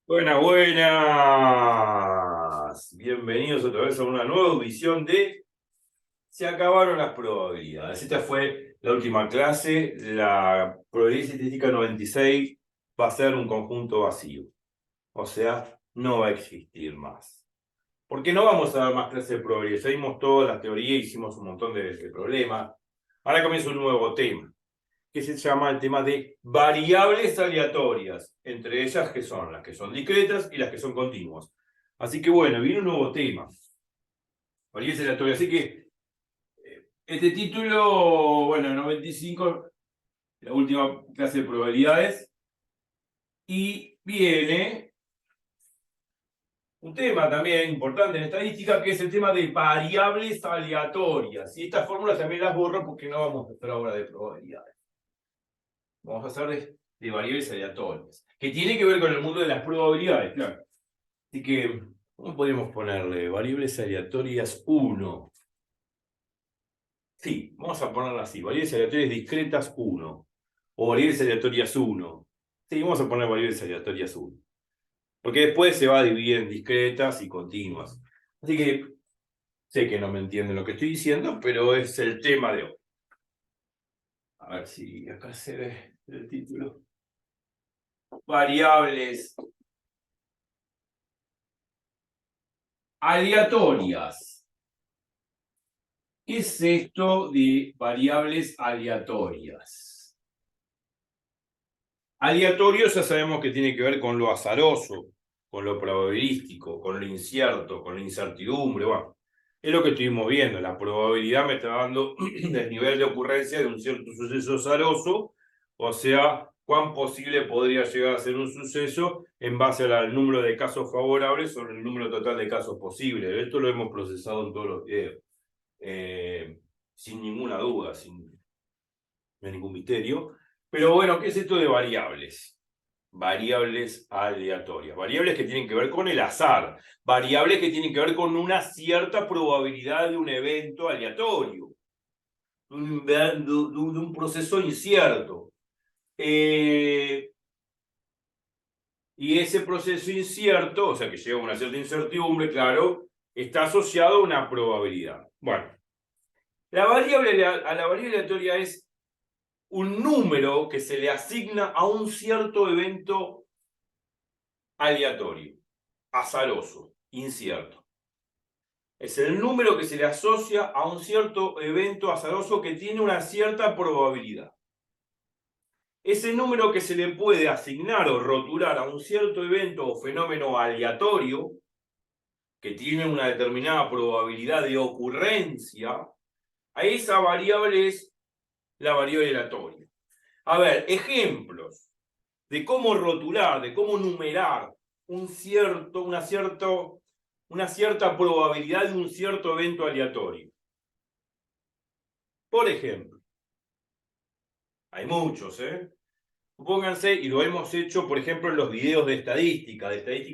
Buenas, buenas. Bienvenidos otra vez a una nueva edición de Se acabaron las probabilidades. Esta fue la última clase. La probabilidad estadística 96 va a ser un conjunto vacío. O sea, no va a existir más. ¿Por qué no vamos a dar más clases de probabilidades? Ya vimos toda la teoría, hicimos un montón de problemas. Ahora comienza un nuevo tema, que se llama el tema de variables aleatorias, entre ellas que son las que son discretas y las que son continuas. Así que bueno, viene un nuevo tema, variables aleatorias. Así que este título, bueno, 95, la última clase de probabilidades, y viene un tema también importante en estadística, que es el tema de variables aleatorias. Y estas fórmulas también las borro porque no vamos a hacer ahora de probabilidades. Vamos a hacer de variables aleatorias, que tiene que ver con el mundo de las probabilidades, claro. Así que, ¿cómo podemos ponerle? Variables aleatorias 1. Sí, vamos a ponerla así, variables aleatorias discretas 1. O variables aleatorias 1. Sí, vamos a poner variables aleatorias 1. Porque después se va a dividir en discretas y continuas. Así que, sé que no me entienden lo que estoy diciendo, pero es el tema de hoy. A ver si acá se ve el título. Variables aleatorias. ¿Qué es esto de variables aleatorias? Aleatorio ya sabemos que tiene que ver con lo azaroso, con lo probabilístico, con lo incierto, con la incertidumbre. Bueno, es lo que estuvimos viendo. La probabilidad me está dando el nivel de ocurrencia de un cierto suceso azaroso, o sea, cuán posible podría llegar a ser un suceso en base al número de casos favorables sobre el número total de casos posibles. Esto lo hemos procesado en todos los videos. Sin ninguna duda, sin ningún misterio. Pero bueno, ¿qué es esto de variables? Variables aleatorias, variables que tienen que ver con el azar, variables que tienen que ver con una cierta probabilidad de un evento aleatorio, de un proceso incierto. Y ese proceso incierto, o sea que lleva a una cierta incertidumbre, claro, está asociado a una probabilidad. Bueno, a la variable aleatoria es un número que se le asigna a un cierto evento aleatorio, azaroso, incierto. Es el número que se le asocia a un cierto evento azaroso que tiene una cierta probabilidad. Ese número que se le puede asignar o rotular a un cierto evento o fenómeno aleatorio, que tiene una determinada probabilidad de ocurrencia, a esa variable es la variable aleatoria. A ver, ejemplos de cómo rotular, de cómo numerar una cierta probabilidad de un cierto evento aleatorio. Por ejemplo, hay muchos, Pónganse, y lo hemos hecho, por ejemplo, en los videos de estadística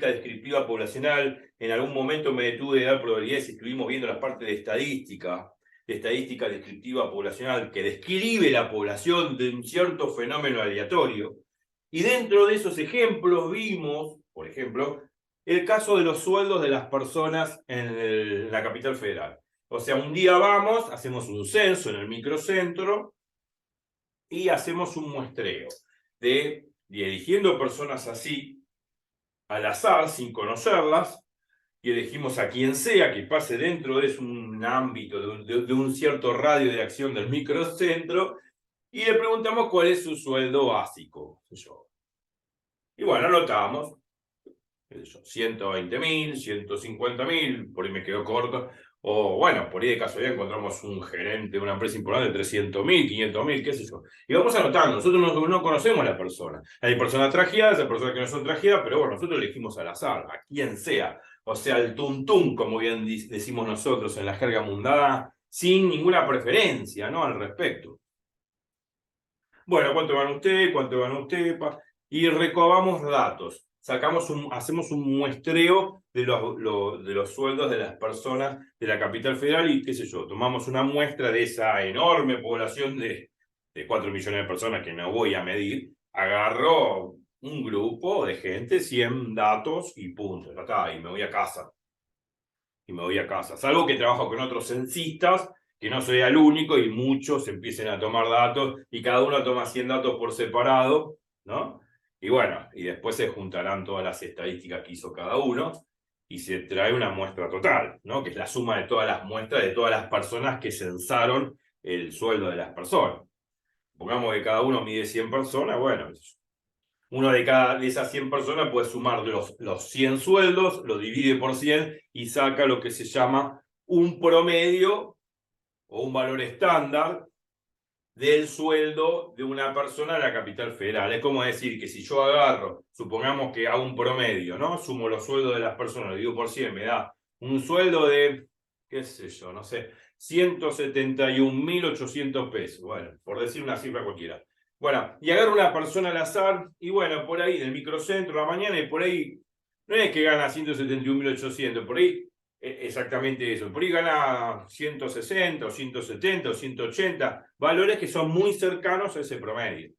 descriptiva poblacional. En algún momento me detuve de dar probabilidades y estuvimos viendo la parte de estadística descriptiva poblacional, que describe la población de un cierto fenómeno aleatorio. Y dentro de esos ejemplos vimos, por ejemplo, el caso de los sueldos de las personas en la capital federal. O sea, un día vamos, hacemos un censo en el microcentro y hacemos un muestreo y eligiendo personas así al azar, sin conocerlas, y elegimos a quien sea que pase dentro de un ámbito, de un cierto radio de acción del microcentro, y le preguntamos cuál es su sueldo básico. Y bueno, anotamos, 120.000, 150.000, por ahí me quedó corto, o bueno, por ahí de casualidad encontramos un gerente de una empresa importante de 300.000, 500.000, qué sé yo. Y vamos anotando, nosotros no conocemos a la persona. Hay personas trajeadas, hay personas que no son trajeadas, pero bueno, nosotros elegimos al azar, a quien sea. O sea, el tuntún, como bien decimos nosotros en la jerga mundana, sin ninguna preferencia, ¿no? Al respecto. Bueno, ¿cuánto van usted? ¿Cuánto van usted? Y recabamos datos. Hacemos un muestreo de los sueldos de las personas de la capital federal y qué sé yo, tomamos una muestra de esa enorme población de 4 millones de personas que no voy a medir, agarro un grupo de gente, 100 datos y punto, ya está, y me voy a casa. Y me voy a casa. Salvo que trabajo con otros censistas, que no soy el único y muchos empiecen a tomar datos y cada uno toma 100 datos por separado, ¿no? Y bueno, y después se juntarán todas las estadísticas que hizo cada uno y se trae una muestra total, ¿no? Que es la suma de todas las muestras de todas las personas que censaron el sueldo de las personas. Pongamos que cada uno mide 100 personas, bueno, uno de esas 100 personas puede sumar los 100 sueldos, lo divide por 100 y saca lo que se llama un promedio o un valor estándar del sueldo de una persona en la capital federal. Es como decir que si yo agarro, supongamos que hago un promedio, ¿no? Sumo los sueldos de las personas, lo divido por 100, me da un sueldo de, qué sé yo, no sé, 171.800 pesos. Bueno, por decir una cifra cualquiera. Bueno, y agarro una persona al azar, y bueno, por ahí, del microcentro, a la mañana, y por ahí, no es que gana 171.800, por ahí, exactamente eso, por ahí gana 160, o 170, o 180, valores que son muy cercanos a ese promedio.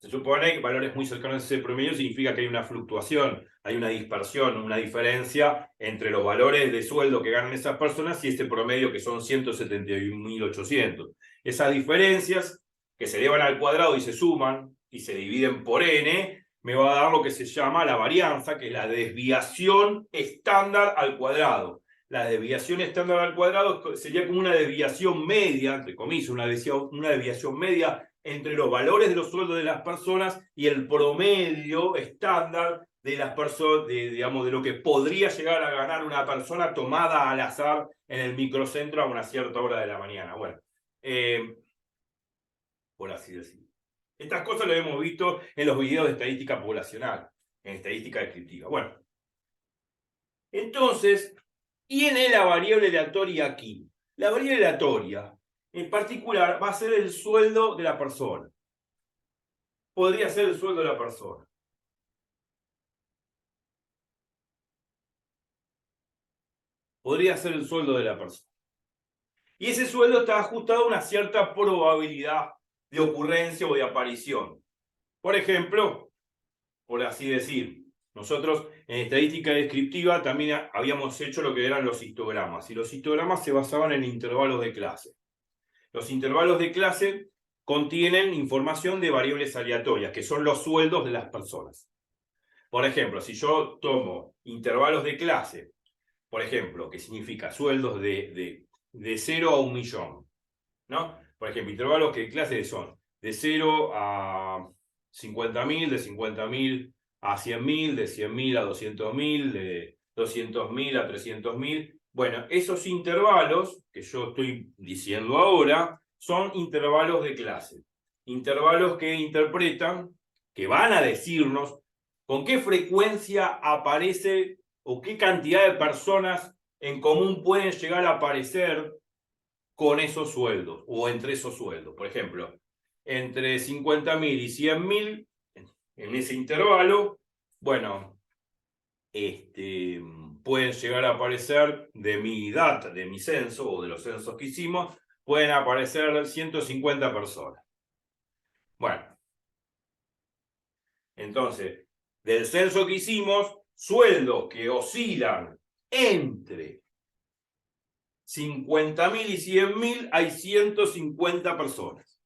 Se supone que valores muy cercanos a ese promedio significa que hay una fluctuación, hay una dispersión, una diferencia entre los valores de sueldo que ganan esas personas y este promedio que son 171.800. Esas diferencias que se llevan al cuadrado y se suman y se dividen por n, me va a dar lo que se llama la varianza, que es la desviación estándar al cuadrado. La desviación estándar al cuadrado sería como una desviación media, entre comillas, una desviación media entre los valores de los sueldos de las personas y el promedio estándar de las personas, digamos, de lo que podría llegar a ganar una persona tomada al azar en el microcentro a una cierta hora de la mañana. Bueno, por así decirlo. Estas cosas lo hemos visto en los videos de estadística poblacional, en estadística descriptiva. Bueno, entonces, ¿tiene la variable aleatoria aquí? La variable aleatoria, en particular, va a ser el sueldo de la persona. Podría ser el sueldo de la persona. Podría ser el sueldo de la persona. Y ese sueldo está ajustado a una cierta probabilidad de ocurrencia o de aparición. Por ejemplo, por así decir, nosotros en estadística descriptiva también habíamos hecho lo que eran los histogramas. Y los histogramas se basaban en intervalos de clase. Los intervalos de clase contienen información de variables aleatorias, que son los sueldos de las personas. Por ejemplo, si yo tomo intervalos de clase, por ejemplo, que significa sueldos de 0 a 1 millón, ¿no? Por ejemplo, intervalos que clase son de 0 a 50.000, de 50.000 a 100.000, de 100.000 a 200.000, de 200.000 a 300.000. Bueno, esos intervalos que yo estoy diciendo ahora son intervalos de clase. Intervalos que interpretan, que van a decirnos con qué frecuencia aparece o qué cantidad de personas en común pueden llegar a aparecer con esos sueldos o entre esos sueldos. Por ejemplo, entre 50.000 y 100.000, en ese intervalo, bueno, pueden llegar a aparecer de mi data, de mi censo o de los censos que hicimos, pueden aparecer 150 personas. Bueno, entonces, del censo que hicimos, sueldos que oscilan entre 50.000 y 100.000, hay 150 personas.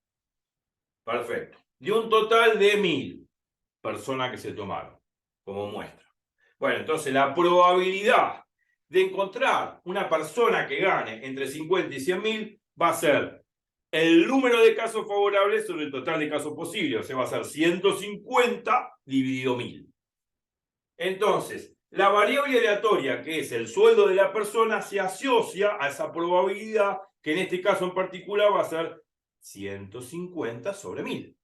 Perfecto. De un total de 1.000 personas que se tomaron como muestra. Bueno, entonces la probabilidad de encontrar una persona que gane entre 50 y 100.000 va a ser el número de casos favorables sobre el total de casos posibles. O sea, va a ser 150 dividido 1.000. Entonces, la variable aleatoria, que es el sueldo de la persona, se asocia a esa probabilidad, que en este caso en particular va a ser 150 sobre 1.000.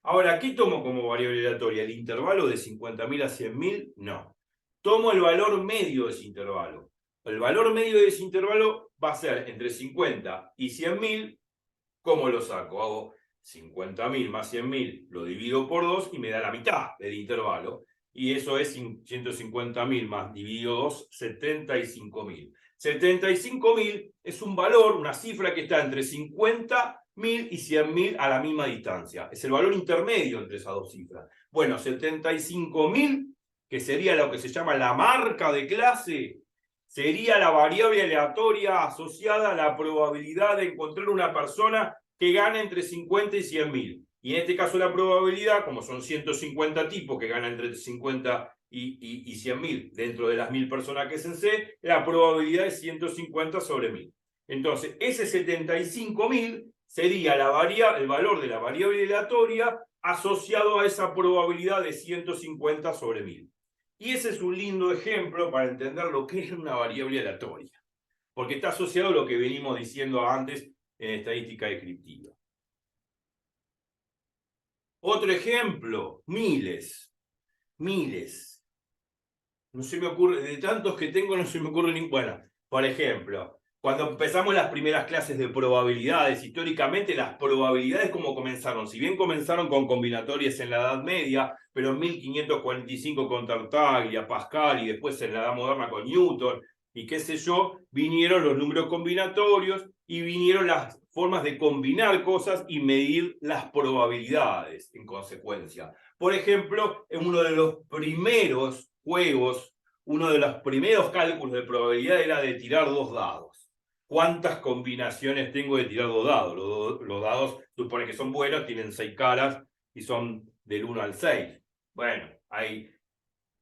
Ahora, ¿qué tomo como variable aleatoria? ¿El intervalo de 50.000 a 100.000? No. Tomo el valor medio de ese intervalo. El valor medio de ese intervalo va a ser entre 50 y 100.000. ¿Cómo lo saco? Hago 50.000 más 100.000, lo divido por 2 y me da la mitad del intervalo. Y eso es 150.000 más dividido 2, 75.000. 75.000 es un valor, una cifra que está entre 50 1000 y 100.000 a la misma distancia. Es el valor intermedio entre esas dos cifras. Bueno, 75.000, que sería lo que se llama la marca de clase, sería la variable aleatoria asociada a la probabilidad de encontrar una persona que gane entre 50 y 100.000. Y en este caso la probabilidad, como son 150 tipos que ganan entre 50 y 100.000 dentro de las 1000 personas que es en C, la probabilidad es 150 sobre 1000. Entonces, ese 75.000 sería el valor de la variable aleatoria asociado a esa probabilidad de 150 sobre 1000. Y ese es un lindo ejemplo para entender lo que es una variable aleatoria, porque está asociado a lo que venimos diciendo antes en estadística descriptiva. Otro ejemplo, miles. No se me ocurre, de tantos que tengo no se me ocurre ningún. Bueno, por ejemplo, cuando empezamos las primeras clases de probabilidades, históricamente las probabilidades como comenzaron, si bien comenzaron con combinatorias en la Edad Media, pero en 1545 con Tartaglia, Pascal y después en la Edad Moderna con Newton y qué sé yo, vinieron los números combinatorios y vinieron las formas de combinar cosas y medir las probabilidades en consecuencia. Por ejemplo, en uno de los primeros juegos, uno de los primeros cálculos de probabilidad era de tirar 2 dados. ¿Cuántas combinaciones tengo de tirar 2 dados? Los dados supone que son buenos, tienen 6 caras y son del 1 al 6. Bueno,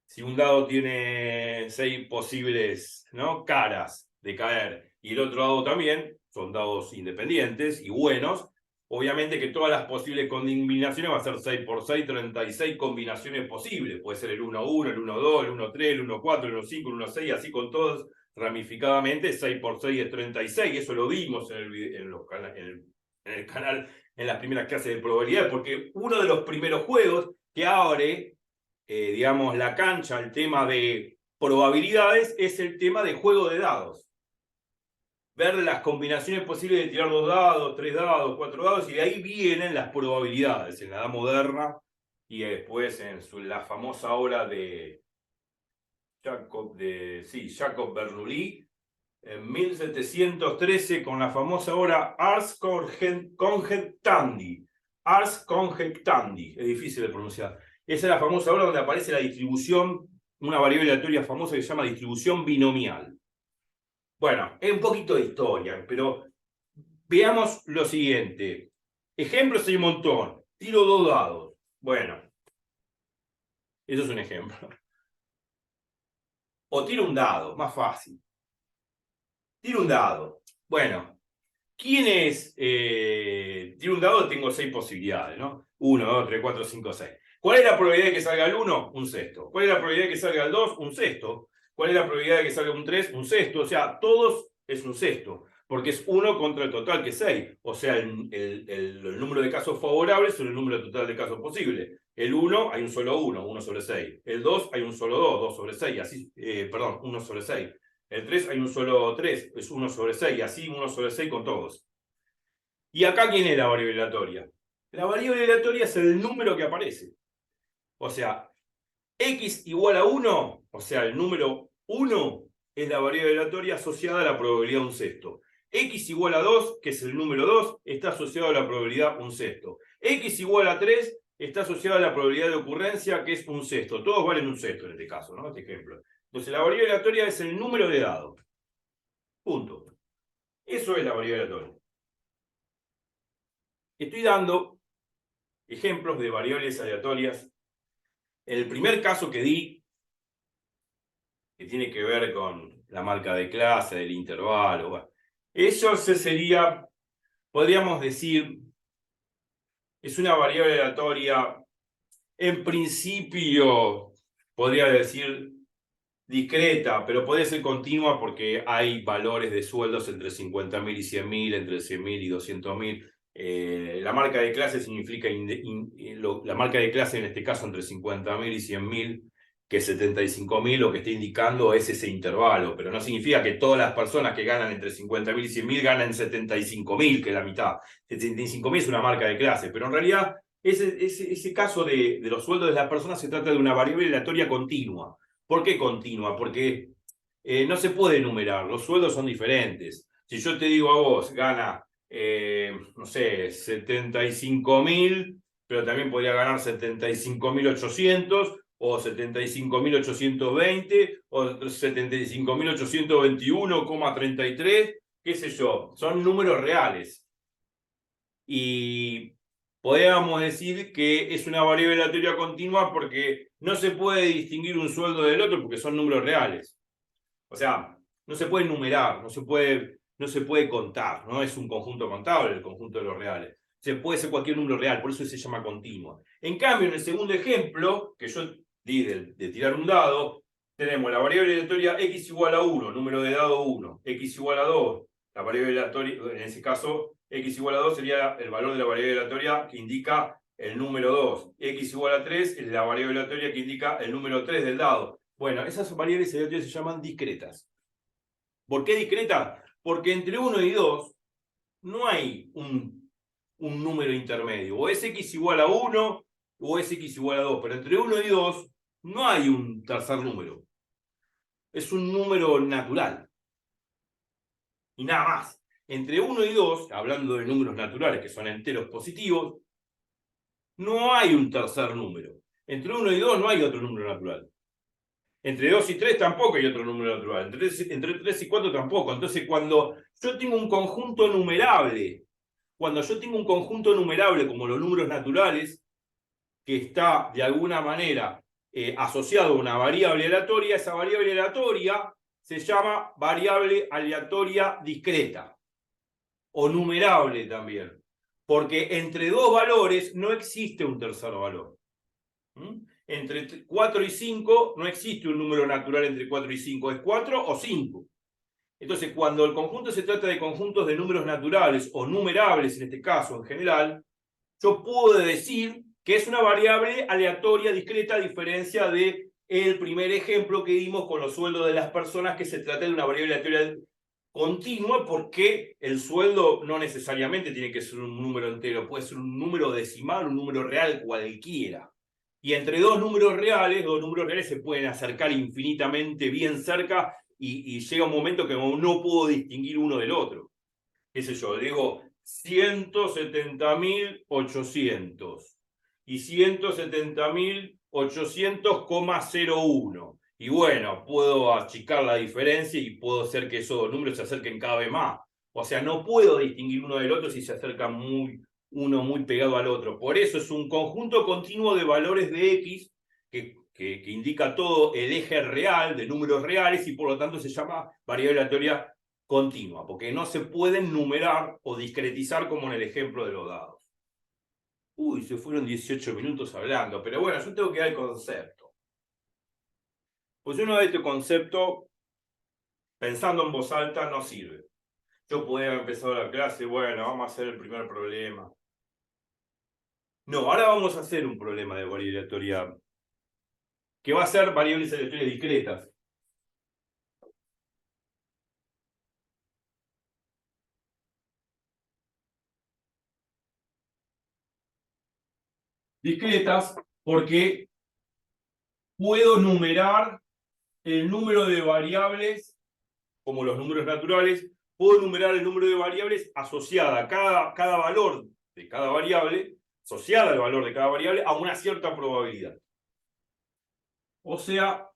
si un dado tiene 6 posibles, ¿no?, caras de caer y el otro dado también, son dados independientes y buenos, obviamente que todas las posibles combinaciones va a ser 6 por 6, 36 combinaciones posibles. Puede ser el 1-1, el 1-2, el 1-3, el 1-4, el 1-5, el 1-6, así con todos ramificadamente. 6 por 6 es 36, eso lo vimos en el canal en las primeras clases de probabilidad, porque uno de los primeros juegos que abre, digamos, la cancha, el tema de probabilidades, es el tema de juego de dados. Ver las combinaciones posibles de tirar 2 dados, 3 dados, 4 dados, y de ahí vienen las probabilidades en la Edad Moderna y después en la famosa obra de Jacob Bernoulli, en 1713, con la famosa obra Ars Conjectandi. Ars Conjectandi, es difícil de pronunciar. Esa es la famosa obra donde aparece la distribución, una variable aleatoria famosa que se llama distribución binomial. Bueno, es un poquito de historia, pero veamos lo siguiente. Ejemplos hay un montón. Tiro 2 dados. Bueno, eso es un ejemplo. O tiro un dado, más fácil. Tiro un dado. Bueno, ¿quién es? Tiro un dado, tengo 6 posibilidades, ¿no? 1, 2, 3, 4, 5, 6. ¿Cuál es la probabilidad de que salga el 1? Un sexto. ¿Cuál es la probabilidad de que salga el 2? Un sexto. ¿Cuál es la probabilidad de que salga un 3? Un sexto. O sea, todos es un sexto, porque es 1 contra el total, que es 6. O sea, el número de casos favorables sobre el número total de casos posibles. El 1 hay un solo 1, 1 sobre 6. El 2 hay un solo 2, 2 sobre 6. Así, perdón, 1 sobre 6. El 3 hay un solo 3, es 1 sobre 6. Así 1 sobre 6 con todos. ¿Y acá quién es la variable aleatoria? La variable aleatoria es el número que aparece. O sea, x igual a 1, o sea, el número 1 es la variable aleatoria asociada a la probabilidad de un sexto. X igual a 2, que es el número 2, está asociado a la probabilidad un sexto. X igual a 3 está asociado a la probabilidad de ocurrencia, que es un sexto. Todos valen un sexto en este caso, ¿no? Este ejemplo. Entonces, la variable aleatoria es el número de dados. Punto. Eso es la variable aleatoria. Estoy dando ejemplos de variables aleatorias. En el primer caso que di, que tiene que ver con la marca de clase, del intervalo, bueno, eso sería, podríamos decir, es una variable aleatoria, en principio, podría decir discreta, pero puede ser continua porque hay valores de sueldos entre 50.000 y 100.000, entre 100.000 y 200.000. La marca de clase significa, la marca de clase en este caso entre 50.000 y 100.000, que 75.000 lo que está indicando es ese intervalo, pero no significa que todas las personas que ganan entre 50.000 y 100.000 ganan 75.000, que es la mitad. 75.000 es una marca de clase, pero en realidad ese caso de los sueldos de las personas se trata de una variable aleatoria continua. ¿Por qué continua? Porque no se puede enumerar, los sueldos son diferentes. Si yo te digo a vos, gana no sé, 75.000, pero también podría ganar 75.800, o 75.820, o 75.821,33, qué sé yo, son números reales. Y podríamos decir que es una variable aleatoria continua porque no se puede distinguir un sueldo del otro porque son números reales. O sea, no se puede numerar, no se puede contar, no es un conjunto contable el conjunto de los reales. Se puede ser cualquier número real, por eso se llama continua. En cambio, en el segundo ejemplo, que yo di de tirar un dado, tenemos la variable aleatoria x igual a 1, número de dado 1, x igual a 2, la variable aleatoria, en ese caso, x igual a 2 sería el valor de la variable aleatoria que indica el número 2. X igual a 3 es la variable aleatoria que indica el número 3 del dado. Bueno, esas variables aleatorias se llaman discretas. ¿Por qué discretas? Porque entre 1 y 2 no hay un número intermedio. O es x igual a 1 o es x igual a 2. Pero entre 1 y 2 no hay un tercer número. Es un número natural. Y nada más. Entre 1 y 2, hablando de números naturales que son enteros positivos, no hay un tercer número. Entre 1 y 2 no hay otro número natural. Entre 2 y 3 tampoco hay otro número natural. Entre 3 y 4 tampoco. Entonces, cuando yo tengo un conjunto numerable, como los números naturales, que está de alguna manera asociado a una variable aleatoria, esa variable aleatoria se llama variable aleatoria discreta o numerable también. Porque entre dos valores no existe un tercer valor. Entre 4 y 5 no existe un número natural entre 4 y 5, es 4 o 5. Entonces, cuando el conjunto se trata de conjuntos de números naturales o numerables, en este caso en general, yo puedo decir que es una variable aleatoria discreta, a diferencia de el primer ejemplo que dimos con los sueldos de las personas, que se trata de una variable aleatoria continua, porque el sueldo no necesariamente tiene que ser un número entero, puede ser un número decimal, un número real cualquiera. Y entre dos números reales se pueden acercar infinitamente bien cerca y llega un momento que no puedo distinguir uno del otro. ¿Qué sé yo? Digo 170.800 y 170.800,01. Y bueno, puedo achicar la diferencia y puedo hacer que esos números se acerquen cada vez más. O sea, no puedo distinguir uno del otro si se acercan uno muy pegado al otro. Por eso es un conjunto continuo de valores de X que indica todo el eje real de números reales y por lo tanto se llama variable aleatoria continua, porque no se pueden numerar o discretizar como en el ejemplo de los dados. Uy, se fueron 18 minutos hablando, pero bueno, yo tengo que dar el concepto. Pues uno de este concepto, pensando en voz alta, no sirve. Yo podría haber empezado la clase, bueno, vamos a hacer el primer problema. No, ahora vamos a hacer un problema de variable aleatoria, que va a ser variables aleatorias discretas. Discretas porque puedo numerar el número de variables, como los números naturales, puedo numerar el número de variables asociada a cada valor de cada variable, asociada al valor de cada variable, a una cierta probabilidad. O sea,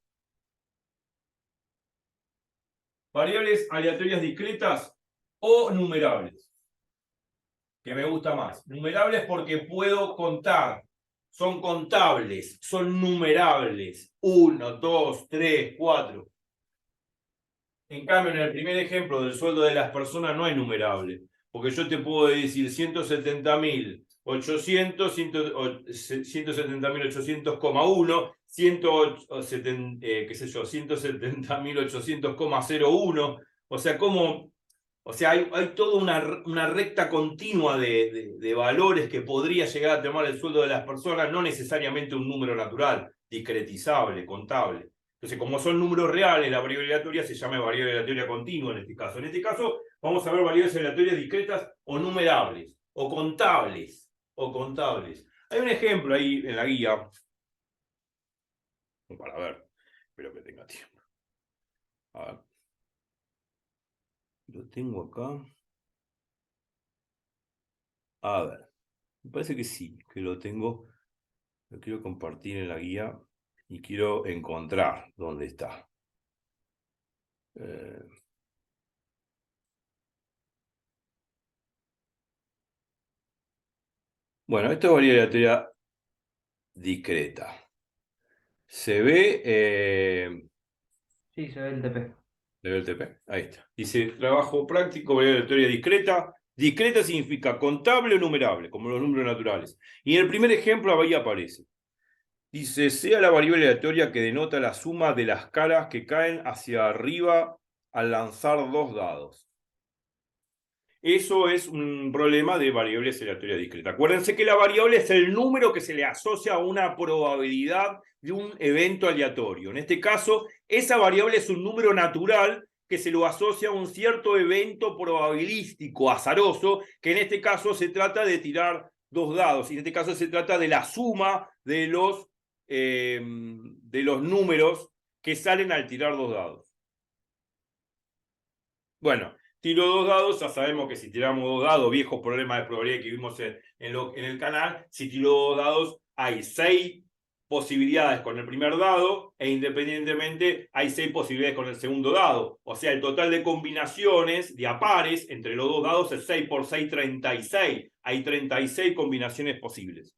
variables aleatorias discretas o numerables. ¿Qué me gusta más? Numerables porque puedo contar. Son contables, son numerables. 1, 2, 3, 4. En cambio, en el primer ejemplo del sueldo de las personas no es numerable, porque yo te puedo decir 170.800, 170.800,1, qué sé yo, 170.800,01. O sea, hay toda una recta continua de valores que podría llegar a tomar el sueldo de las personas, no necesariamente un número natural, discretizable, contable. Entonces, como son números reales, la variable aleatoria se llama variable aleatoria continua en este caso. En este caso, vamos a ver variables aleatorias discretas o numerables, o contables, Hay un ejemplo ahí en la guía, para ver, espero que tenga tiempo. A ver. Lo tengo acá. A ver, me parece que sí, que lo tengo. Lo quiero compartir en la guía y quiero encontrar dónde está. Bueno, esto es variable aleatoria discreta. Se ve... Sí, se ve el TP. Nivel TP, ahí está. Dice, trabajo práctico, variable aleatoria discreta. Discreta significa contable o numerable, como los números naturales. Y en el primer ejemplo ahí aparece. Dice, sea la variable aleatoria que denota la suma de las caras que caen hacia arriba al lanzar dos dados. Eso es un problema de variables aleatorias discretas. Acuérdense que la variable es el número que se le asocia a una probabilidad de un evento aleatorio. En este caso, esa variable es un número natural que se lo asocia a un cierto evento probabilístico, azaroso, que en este caso se trata de tirar dos dados. Y en este caso se trata de la suma de los números que salen al tirar dos dados. Bueno, tiro dos dados, ya sabemos que si tiramos dos dados, viejos problemas de probabilidad que vimos en el canal, si tiro dos dados hay 6 posibilidades con el primer dado e independientemente hay 6 posibilidades con el segundo dado. O sea, el total de combinaciones de apares entre los dos dados es 6 por 6, 36. Hay 36 combinaciones posibles.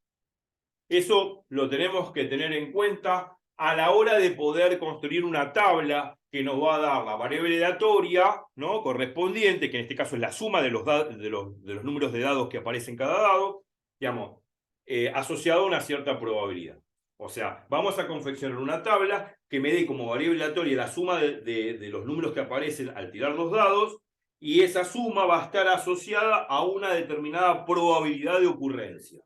Eso lo tenemos que tener en cuenta a la hora de poder construir una tabla que nos va a dar la variable aleatoria, ¿no?, correspondiente, que en este caso es la suma de los números de dados que aparecen en cada dado, digamos, asociado a una cierta probabilidad. O sea, vamos a confeccionar una tabla que me dé como variable aleatoria la suma de los números que aparecen al tirar los dados, y esa suma va a estar asociada a una determinada probabilidad de ocurrencia.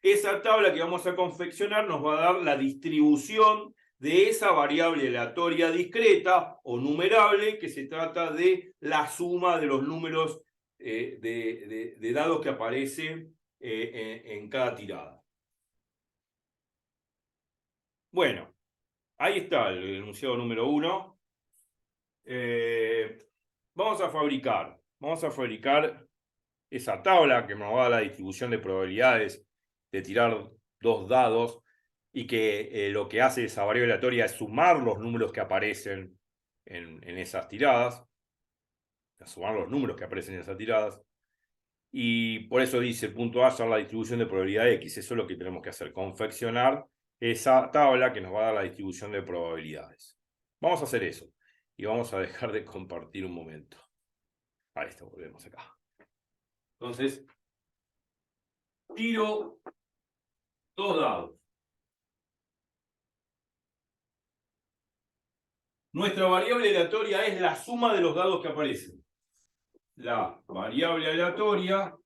Esa tabla que vamos a confeccionar nos va a dar la distribución de esa variable aleatoria discreta o numerable, que se trata de la suma de los números de dados que aparecen en cada tirada. Bueno, ahí está el enunciado número 1. Vamos a fabricar esa tabla que nos va a dar la distribución de probabilidades de tirar dos dados, y que lo que hace esa variable aleatoria es sumar los números que aparecen en esas tiradas, sumar los números que aparecen en esas tiradas, y por eso dice punto A ser la distribución de probabilidad X. Eso es lo que tenemos que hacer, confeccionar esa tabla que nos va a dar la distribución de probabilidades. Vamos a hacer eso, y vamos a dejar de compartir un momento. Ahí está, volvemos acá. Entonces, tiro dos dados. Nuestra variable aleatoria es la suma de los dados que aparecen. La variable aleatoria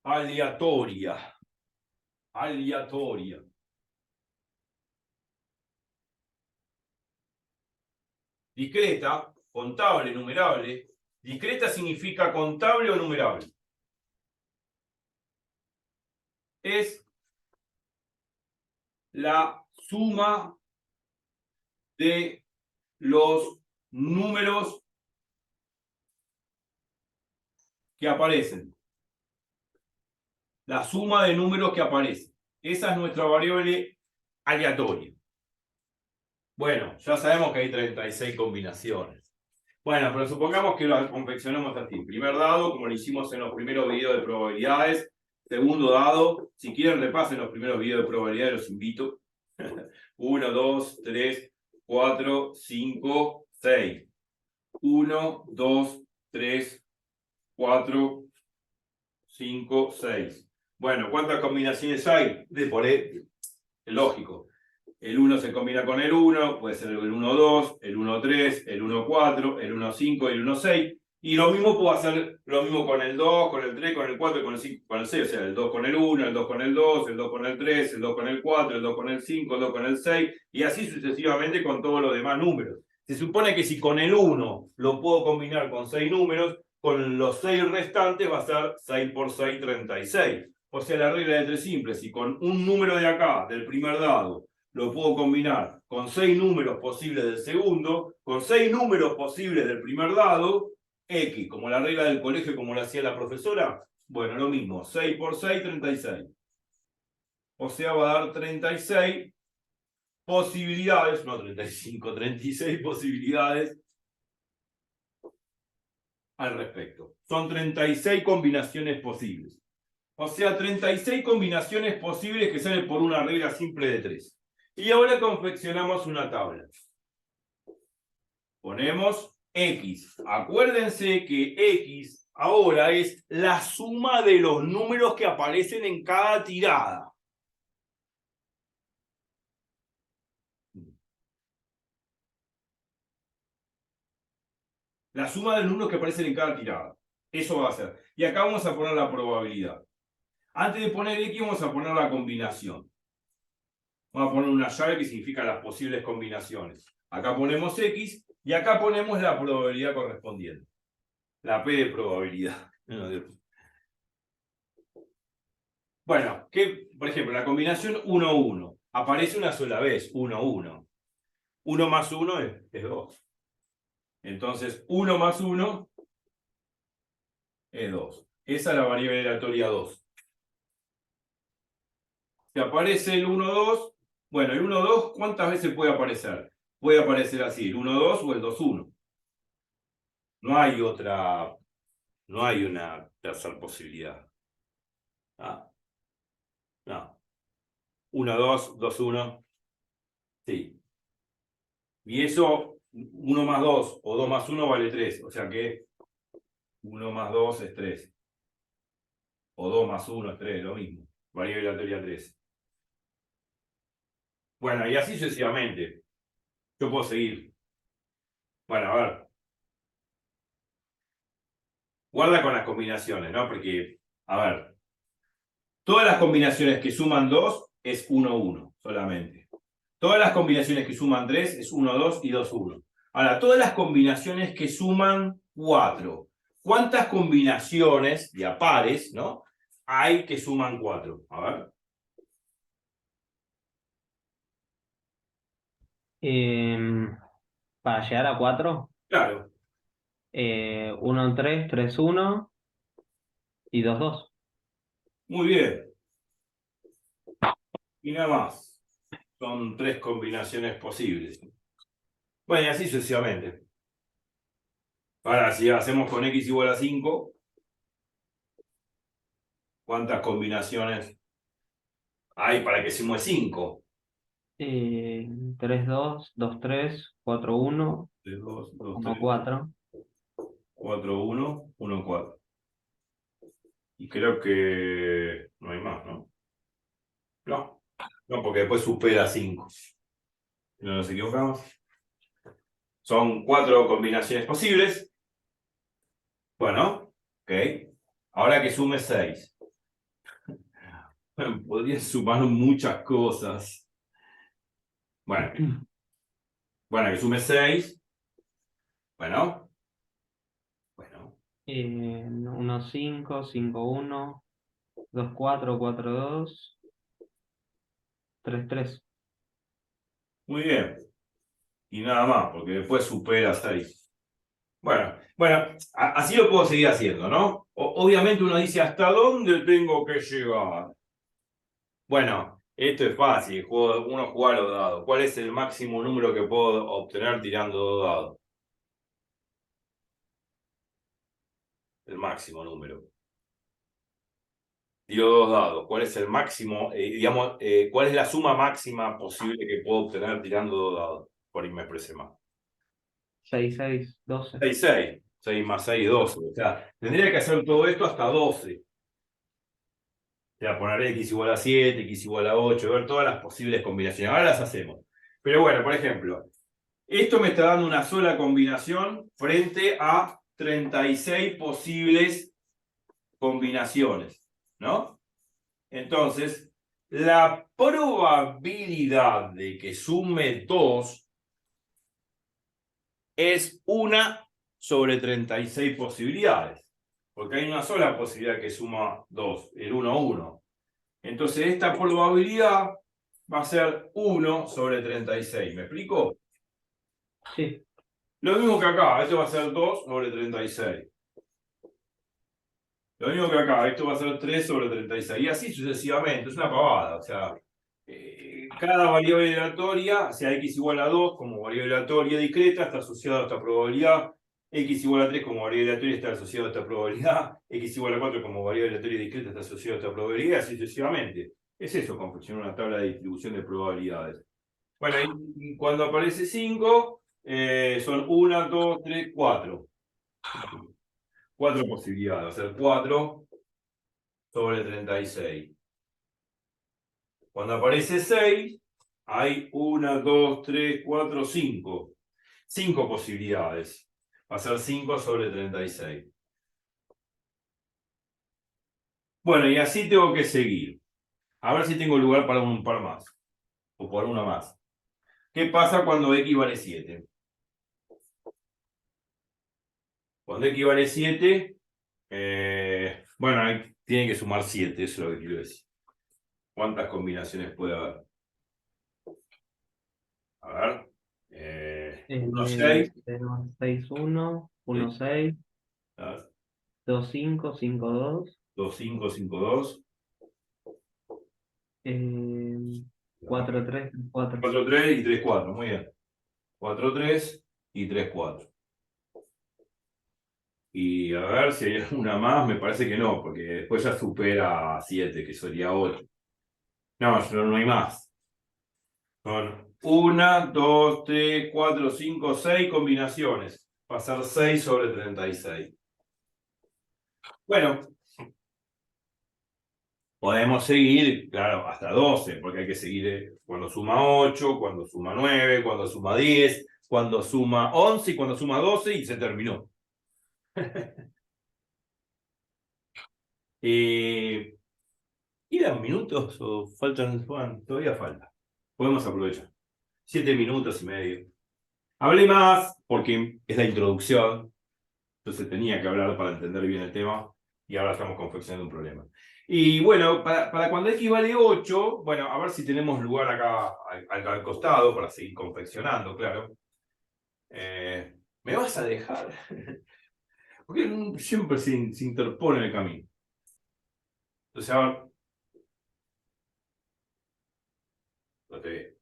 aleatoria. Discreta, contable, numerable. Discreta significa contable o numerable. Es la suma de los números que aparecen. La suma de números que aparecen. Esa es nuestra variable aleatoria. Bueno, ya sabemos que hay 36 combinaciones. Bueno, pero supongamos que lo confeccionamos así. Primer dado, como lo hicimos en los primeros videos de probabilidades. Segundo dado, si quieren repasen los primeros videos de probabilidades, los invito. 1, 2, 3, 4, 5, 6. 1, 2, 3, 4, 5, 6. Bueno, ¿cuántas combinaciones hay? Lógico. El 1 se combina con el 1, puede ser el 1-2, el 1-3, el 1-4, el 1-5 y el 1-6. Y lo mismo puedo hacer lo mismo con el 2, con el 3, con el 4 y con el 5, con el 6. O sea, el 2 con el 1, el 2 con el 2, el 2 con el 3, el 2 con el 4, el 2 con el 5, el 2 con el 6. Y así sucesivamente con todos los demás números. Se supone que si con el 1 lo puedo combinar con 6 números, con los 6 restantes va a ser 6 por 6, 36. O sea, la regla de 3 simple. Si con un número de acá, del primer dado, lo puedo combinar con 6 números posibles del segundo, con 6 números posibles del primer dado, X, como la regla del colegio, como lo hacía la profesora, bueno, lo mismo, 6 por 6, 36. O sea, va a dar 36 posibilidades, no 35, 36 posibilidades al respecto. Son 36 combinaciones posibles. O sea, 36 combinaciones posibles que salen por una regla simple de 3. Y ahora confeccionamos una tabla. Ponemos X. Acuérdense que X ahora es la suma de los números que aparecen en cada tirada. La suma de los números que aparecen en cada tirada. Eso va a ser. Y acá vamos a poner la probabilidad. Antes de poner X vamos a poner la combinación. Vamos a poner una llave que significa las posibles combinaciones. Acá ponemos X y acá ponemos la probabilidad correspondiente. La P de probabilidad. Bueno, por ejemplo, la combinación 1, 1. Aparece una sola vez, 1, 1. 1 más 1 es 2. Entonces, 1 más 1 es 2. Esa es la variable aleatoria 2. Si aparece el 1, 2, bueno, el 1, 2, ¿cuántas veces puede aparecer? Puede aparecer así, el 1, 2 o el 2, 1. No hay otra, no hay una tercera posibilidad. Ah, no. 1, 2, 2, 1. Sí. Y eso, 1 más 2 o 2 más 1 vale 3. O sea que 1 más 2 es 3. O 2 más 1 es 3, lo mismo. Variable aleatoria 3. Bueno, y así sucesivamente. Yo puedo seguir. Bueno, a ver. Guarda con las combinaciones, ¿no? Porque, a ver. Todas las combinaciones que suman 2 es 1, 1 solamente. Todas las combinaciones que suman 3 es 1, 2 y 2, 1. Ahora, todas las combinaciones que suman 4. ¿Cuántas combinaciones de pares, ¿no?, hay que suman 4? A ver. Para llegar a 4, Claro. 1, 3, 3, 1 y 2, 2. Muy bien. Y nada más. Son 3 combinaciones posibles. Bueno, y así sucesivamente. Ahora, si hacemos con x igual a 5, ¿cuántas combinaciones hay para que sume 5? 3, 2, 2, 3, 4, 1, 2, 2, 1, 3, 4. 4, 1, 1, 4. Y creo que no hay más, ¿no? No, no, porque después supera 5. No nos equivocamos. Son 4 combinaciones posibles. Bueno, ok. Ahora que sume 6. Podría sumar muchas cosas. Bueno, que sume 6. Bueno. 1, 5, 5, 1, 2, 4, 4, 2, 3, 3. Muy bien. Y nada más, porque después supera 6. Bueno, así lo puedo seguir haciendo, ¿no? Obviamente uno dice, ¿hasta dónde tengo que llegar? Bueno, esto es fácil, uno juega a los dados. ¿Cuál es el máximo número que puedo obtener tirando 2 dados? El máximo número. Tiro 2 dados. ¿Cuál es el máximo, digamos, cuál es la suma máxima posible que puedo obtener tirando 2 dados? Por ahí me expresé más. 6, 6, 12. 6, 6. 6 más 6, 12. O sea, tendría que hacer todo esto hasta 12. O sea, poner x igual a 7, x igual a 8, ver todas las posibles combinaciones. Ahora las hacemos. Pero bueno, por ejemplo, esto me está dando una sola combinación frente a 36 posibles combinaciones, ¿no? Entonces, la probabilidad de que sume 2 es 1 sobre 36 posibilidades. Porque hay una sola posibilidad que suma 2, el 1, 1. Entonces, esta probabilidad va a ser 1 sobre 36. ¿Me explico? Sí. Lo mismo que acá, esto va a ser 2 sobre 36. Lo mismo que acá, esto va a ser 3 sobre 36. Y así sucesivamente, es una pavada. O sea, cada variable aleatoria, sea x igual a 2 como variable aleatoria discreta, está asociada a esta probabilidad. X igual a 3 como variable aleatoria está asociado a esta probabilidad. X igual a 4 como variable aleatoria discreta está asociado a esta probabilidad, así sucesivamente. Es eso, confeccionar una tabla de distribución de probabilidades. Bueno, y cuando aparece 5, son 1, 2, 3, 4. 4 posibilidades, va a ser 4 sobre 36. Cuando aparece 6, hay 1, 2, 3, 4, 5. 5 posibilidades. Va a ser 5 sobre 36. Bueno, y así tengo que seguir. A ver si tengo lugar para un par más. O por una más. ¿Qué pasa cuando x vale 7? Cuando x vale 7, bueno, tiene que sumar 7, eso es lo que quiero decir. ¿Cuántas combinaciones puede haber? A ver. 1, 6. 6, 1, 1, 6, 2, 5, 5, 2, 2, 5, 5, 2. 4, 3, 4. 4, 3 y 3, 4. Muy bien. 4, 3 y 3, 4. Y a ver si hay una más, me parece que no, porque después ya supera 7, que sería 8. No, no hay más. Son 1, 2, 3, 4, 5, 6 combinaciones. Va a ser 6 sobre 36. Bueno, podemos seguir, claro, hasta 12, porque hay que seguir cuando suma 8, cuando suma 9, cuando suma 10, cuando suma 11 y cuando suma 12 y se terminó. ¿Quedan minutos o faltan? Bueno, todavía falta. Podemos aprovechar. 7 minutos y medio. Hablé más porque es la introducción. Entonces tenía que hablar para entender bien el tema. Y ahora estamos confeccionando un problema. Y bueno, para cuando x vale 8, bueno, a ver si tenemos lugar acá al costado para seguir confeccionando, claro. ¿Me vas a dejar? Porque siempre se interpone en el camino. Entonces, a ver. Lo te ve.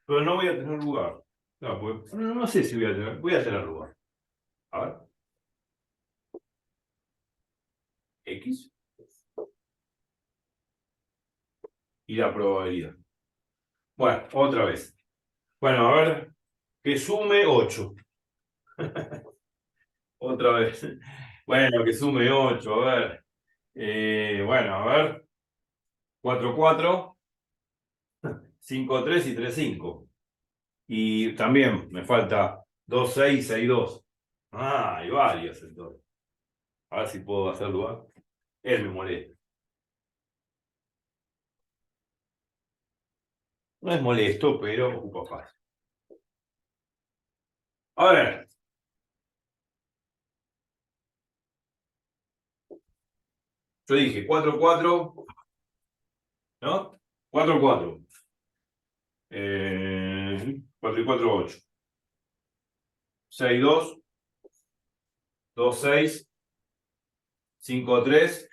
Pero no voy a tener lugar. No, porque, no sé si voy a tener lugar. A ver. X y la probabilidad. Bueno, otra vez. Bueno, a ver, que sume 8. Otra vez. Bueno, que sume 8, a ver. Bueno, a ver. 4, 4, 5, 3 y 3, 5. Y también me falta 2, 6, 6, 2. Ah, hay varios entonces. A ver si puedo hacer lugar. Él me molesta. No es molesto, pero ocupa fácil. A ver. Yo dije 4, 4, ¿no? 4, 4. 4 y 4, 8. 6, 2, 2, 6, 5, 3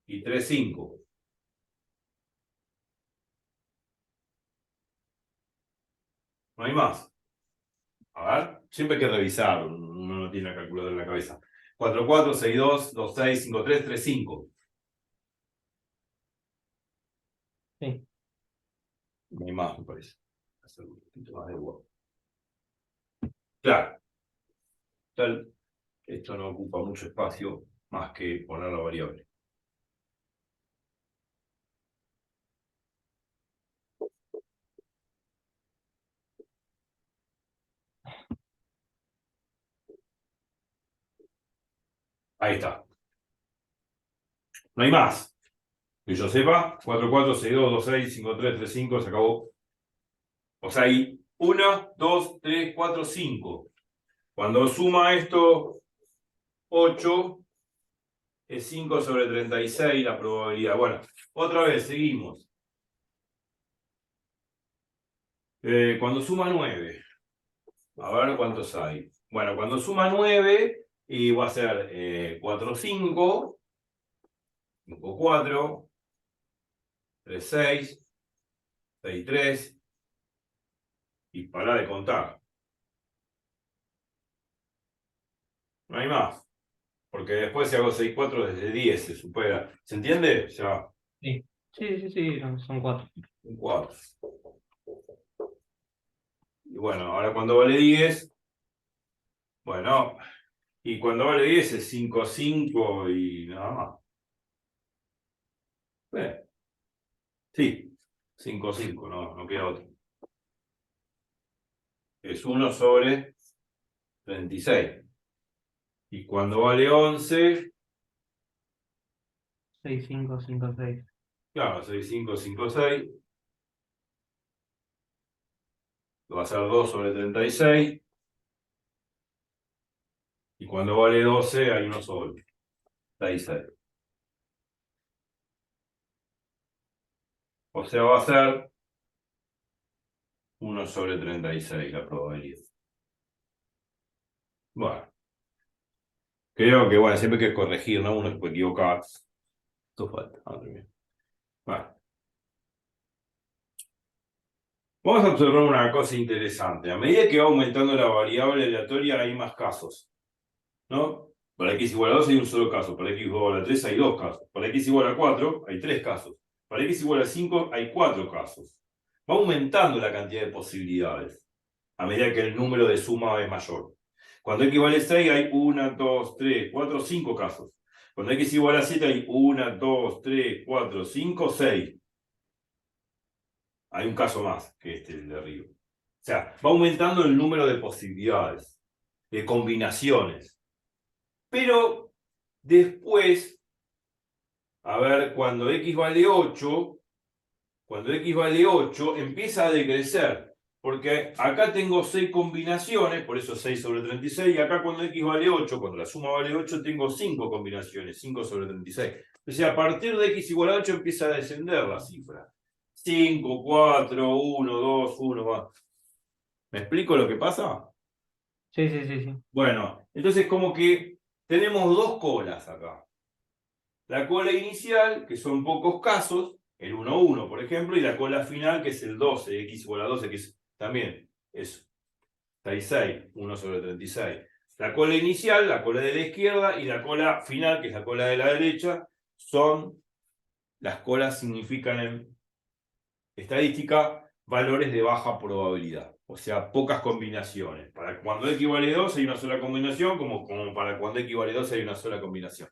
y 3, 5. No hay más. A ver, siempre hay que revisar. Uno no tiene la calculadora en la cabeza. 4, 4, 6, 2, 2, 6, 5, 3, 3, 5. Sí. No hay más, me parece. Hacer un poquito más de huevo. Claro. Esto no ocupa mucho espacio más que poner la variable. Ahí está. No hay más. Que yo sepa, 4, 4, 6, 2, 2, 6, 5, 3, 3, 5, se acabó. O sea, hay 1, 2, 3, 4, 5. Cuando suma esto 8, es 5 sobre 36 la probabilidad. Bueno, otra vez, seguimos. Cuando suma 9, a ver cuántos hay. Bueno, cuando suma 9, y va a ser 4, 5, 5, 4, 3, 6, 6, 3, y para de contar. No hay más. Porque después si hago 6, 4 desde 10 se supera. ¿Se entiende? Ya. Sí. Sí, no, son 4. Un 4. Y bueno, ahora cuando vale 10, bueno, y cuando vale 10 es 5, 5 y nada más. Sí, 5, 5, no queda otro. Es 1 sobre 36. Y cuando vale 11, 6, 5, 5, 6. claro, 6, 5, 5, 6. Va a ser 2 sobre 36. Y cuando vale 12 hay 1 sobre 36. O sea, va a ser 1 sobre 36 la probabilidad. Bueno, creo que bueno, siempre hay que corregir, ¿no? Uno se puede equivocar. Esto falta. Bueno. Vamos a observar una cosa interesante. A medida que va aumentando la variable aleatoria hay más casos, ¿no? Para x igual a 2 hay un solo caso, para x igual a 3 hay 2 casos, para x igual a 4 hay 3 casos, para x igual a 5 hay 4 casos. Va aumentando la cantidad de posibilidades a medida que el número de suma es mayor. Cuando x vale 6 hay 1, 2, 3, 4, 5 casos. Cuando x igual a 7 hay 1, 2, 3, 4, 5, 6. Hay un caso más que el de arriba. O sea, va aumentando el número de posibilidades, de combinaciones. Pero después, a ver, cuando x vale 8, empieza a decrecer. Porque acá tengo 6 combinaciones, por eso 6 sobre 36, y acá cuando x vale 8, cuando la suma vale 8, tengo 5 combinaciones, 5 sobre 36. O sea, a partir de x igual a 8 empieza a descender la cifra. 5, 4, 1, 2, 1, va. ¿Me explico lo que pasa? Sí. Bueno, entonces como que tenemos dos colas acá. La cola inicial, que son pocos casos, el 1, 1, por ejemplo, y la cola final, que es el 12, x igual a 12, que también es 6, 6, 1 sobre 36. La cola inicial, la cola de la izquierda, y la cola final, que es la cola de la derecha, son, las colas significan en estadística valores de baja probabilidad, o sea, pocas combinaciones. Para cuando x vale 2 hay una sola combinación, como para cuando x vale 2 hay una sola combinación.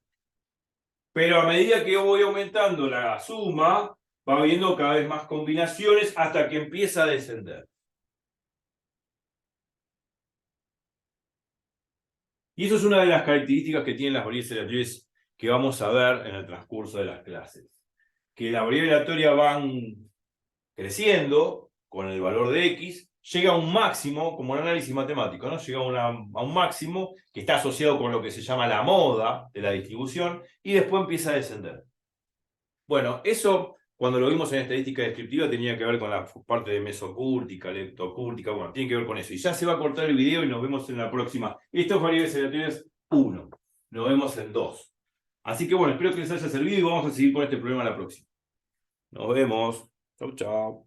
Pero a medida que yo voy aumentando la suma, va habiendo cada vez más combinaciones hasta que empieza a descender. Y eso es una de las características que tienen las variables aleatorias que vamos a ver en el transcurso de las clases. Que las variables aleatorias van creciendo con el valor de x, llega a un máximo, como un análisis matemático, ¿no? Llega a un máximo que está asociado con lo que se llama la moda de la distribución y después empieza a descender. Bueno, eso cuando lo vimos en estadística descriptiva tenía que ver con la parte de mesocúrtica, leptocúrtica, bueno, tiene que ver con eso. Y ya se va a cortar el video y nos vemos en la próxima. Esto es variables aleatorias 1. Nos vemos en 2. Así que bueno, espero que les haya servido y vamos a seguir con este problema la próxima. Nos vemos. Chau, chau.